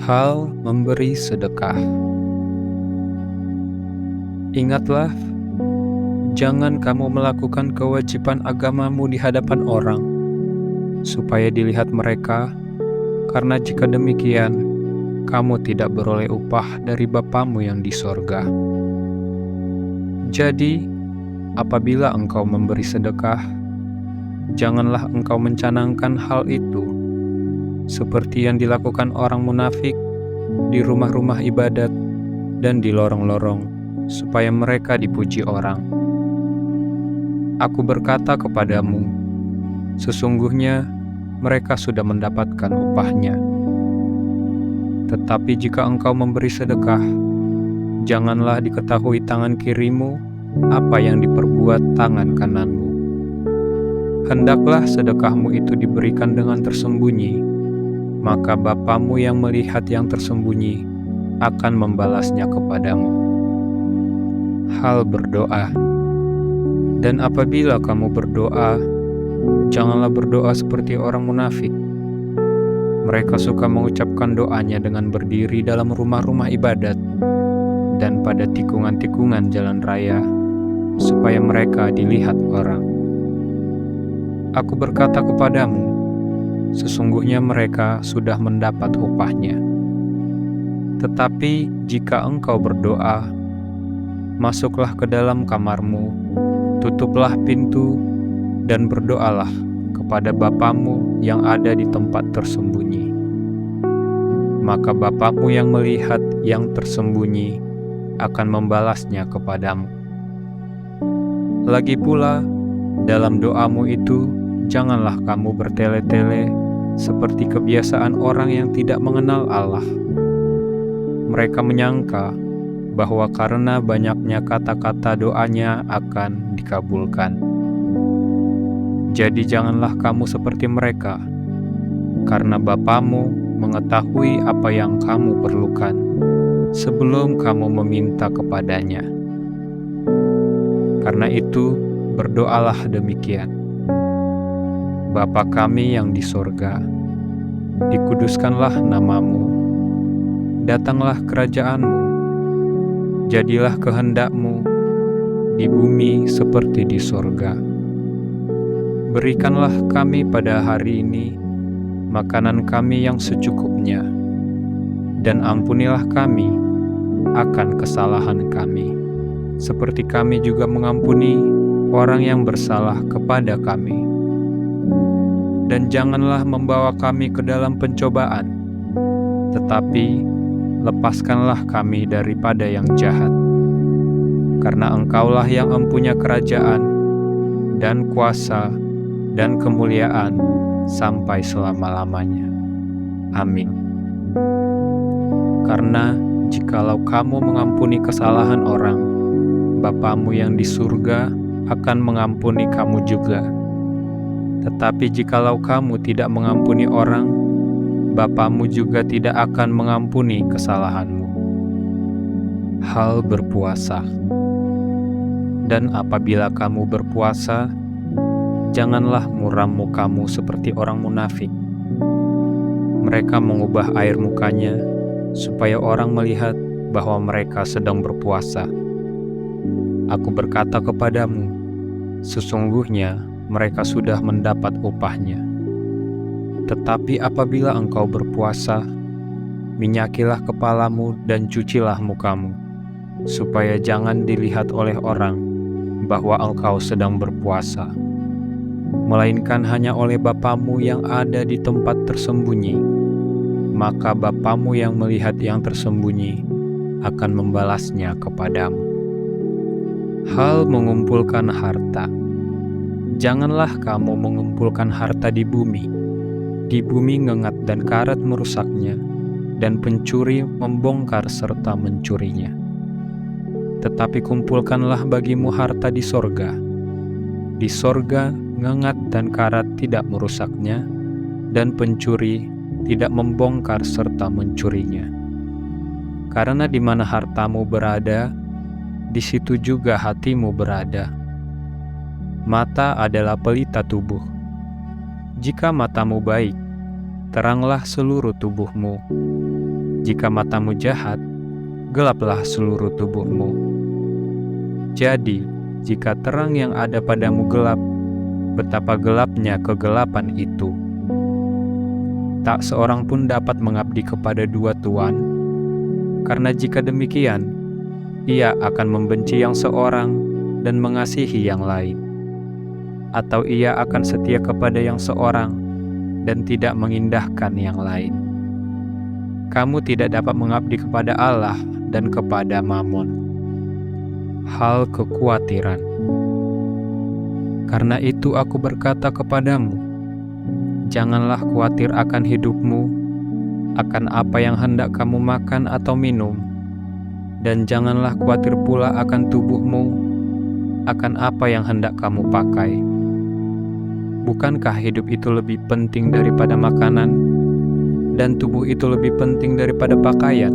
Hal memberi sedekah. Ingatlah, jangan kamu melakukan kewajiban agamamu di hadapan orang, supaya dilihat mereka, karena jika demikian, kamu tidak beroleh upah dari Bapamu yang di sorga. Jadi, apabila engkau memberi sedekah, janganlah engkau mencanangkan hal itu, seperti yang dilakukan orang munafik di rumah-rumah ibadat dan di lorong-lorong, supaya mereka dipuji orang. Aku berkata kepadamu, sesungguhnya mereka sudah mendapatkan upahnya. Tetapi jika engkau memberi sedekah, janganlah diketahui tangan kirimu apa yang diperbuat tangan kananmu. Hendaklah sedekahmu itu diberikan dengan tersembunyi, maka Bapamu yang melihat yang tersembunyi akan membalasnya kepadamu. Hal berdoa. Dan apabila kamu berdoa, janganlah berdoa seperti orang munafik. Mereka suka mengucapkan doanya dengan berdiri dalam rumah-rumah ibadat dan pada tikungan-tikungan jalan raya, supaya mereka dilihat orang. Aku berkata kepadamu, sesungguhnya mereka sudah mendapat upahnya. Tetapi jika engkau berdoa, masuklah ke dalam kamarmu, tutuplah pintu, dan berdoalah kepada Bapamu yang ada di tempat tersembunyi. Maka Bapamu yang melihat yang tersembunyi akan membalasnya kepadamu. Lagi pula, dalam doamu itu, janganlah kamu bertele-tele seperti kebiasaan orang yang tidak mengenal Allah. Mereka menyangka bahwa karena banyaknya kata-kata doanya akan dikabulkan. Jadi janganlah kamu seperti mereka, karena Bapamu mengetahui apa yang kamu perlukan sebelum kamu meminta kepadanya. Karena itu, berdoalah demikian. Bapa kami yang di sorga, dikuduskanlah namamu, datanglah kerajaanmu, jadilah kehendakmu di bumi seperti di sorga. Berikanlah kami pada hari ini makanan kami yang secukupnya, dan ampunilah kami akan kesalahan kami, seperti kami juga mengampuni orang yang bersalah kepada kami. Dan janganlah membawa kami ke dalam pencobaan, tetapi lepaskanlah kami daripada yang jahat. Karena Engkaulah yang empunya kerajaan, dan kuasa, dan kemuliaan, sampai selama-lamanya. Amin. Karena jikalau kamu mengampuni kesalahan orang, Bapamu yang di surga akan mengampuni kamu juga. Tetapi jikalau kamu tidak mengampuni orang, Bapamu juga tidak akan mengampuni kesalahanmu. Hal berpuasa. Dan apabila kamu berpuasa, janganlah muram mukamu seperti orang munafik. Mereka mengubah air mukanya supaya orang melihat bahwa mereka sedang berpuasa. Aku berkata kepadamu, sesungguhnya mereka sudah mendapat upahnya. Tetapi apabila engkau berpuasa, minyakilah kepalamu dan cucilah mukamu, supaya jangan dilihat oleh orang bahwa engkau sedang berpuasa, melainkan hanya oleh Bapamu yang ada di tempat tersembunyi. Maka Bapamu yang melihat yang tersembunyi akan membalasnya kepadamu. Hal mengumpulkan harta. Janganlah kamu mengumpulkan harta di bumi. Di bumi ngengat dan karat merusaknya, dan pencuri membongkar serta mencurinya. Tetapi kumpulkanlah bagimu harta di sorga. Di sorga ngengat dan karat tidak merusaknya, dan pencuri tidak membongkar serta mencurinya. Karena di mana hartamu berada, di situ juga hatimu berada. Mata adalah pelita tubuh. Jika matamu baik, teranglah seluruh tubuhmu. Jika matamu jahat, gelaplah seluruh tubuhmu. Jadi, jika terang yang ada padamu gelap, betapa gelapnya kegelapan itu. Tak seorang pun dapat mengabdi kepada dua tuan, karena jika demikian, ia akan membenci yang seorang dan mengasihi yang lain, atau ia akan setia kepada yang seorang dan tidak mengindahkan yang lain. Kamu tidak dapat mengabdi kepada Allah dan kepada Mamon. Hal kekhawatiran. Karena itu aku berkata kepadamu, janganlah khawatir akan hidupmu, akan apa yang hendak kamu makan atau minum, dan janganlah khawatir pula akan tubuhmu, akan apa yang hendak kamu pakai. Bukankah hidup itu lebih penting daripada makanan, dan tubuh itu lebih penting daripada pakaian?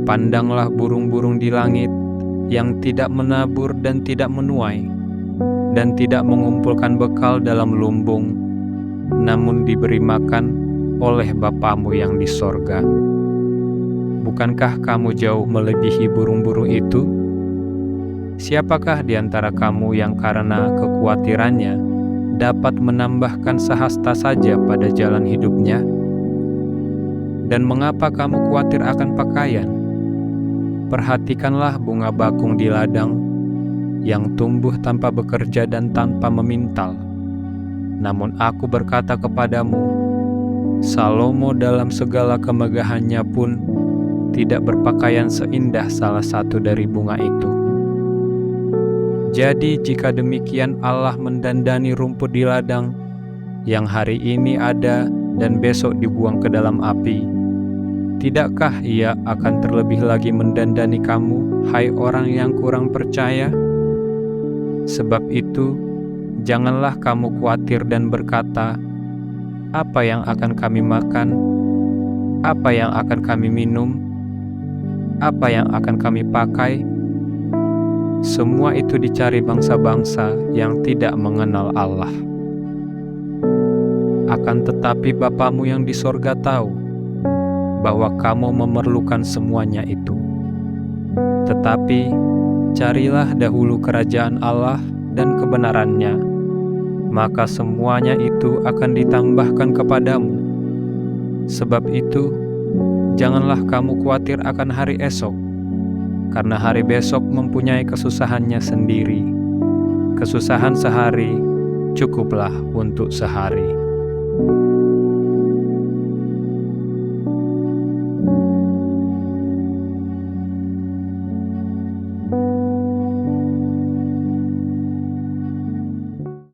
Pandanglah burung-burung di langit yang tidak menabur dan tidak menuai, dan tidak mengumpulkan bekal dalam lumbung, namun diberi makan oleh Bapamu yang di sorga. Bukankah kamu jauh melebihi burung-burung itu? Siapakah di antara kamu yang karena kekhawatirannya dapat menambahkan sehasta saja pada jalan hidupnya? Dan mengapa kamu khawatir akan pakaian? Perhatikanlah bunga bakung di ladang, yang tumbuh tanpa bekerja dan tanpa memintal. Namun aku berkata kepadamu, Salomo dalam segala kemegahannya pun tidak berpakaian seindah salah satu dari bunga itu. Jadi jika demikian Allah mendandani rumput di ladang, yang hari ini ada dan besok dibuang ke dalam api, tidakkah Ia akan terlebih lagi mendandani kamu, hai orang yang kurang percaya? Sebab itu, janganlah kamu khawatir dan berkata, apa yang akan kami makan? Apa yang akan kami minum? Apa yang akan kami pakai? Semua itu dicari bangsa-bangsa yang tidak mengenal Allah. Akan tetapi Bapamu yang di sorga tahu bahwa kamu memerlukan semuanya itu. Tetapi carilah dahulu kerajaan Allah dan kebenarannya, maka semuanya itu akan ditambahkan kepadamu. Sebab itu, janganlah kamu khawatir akan hari esok, karena hari besok mempunyai kesusahannya sendiri. Kesusahan sehari cukuplah untuk sehari.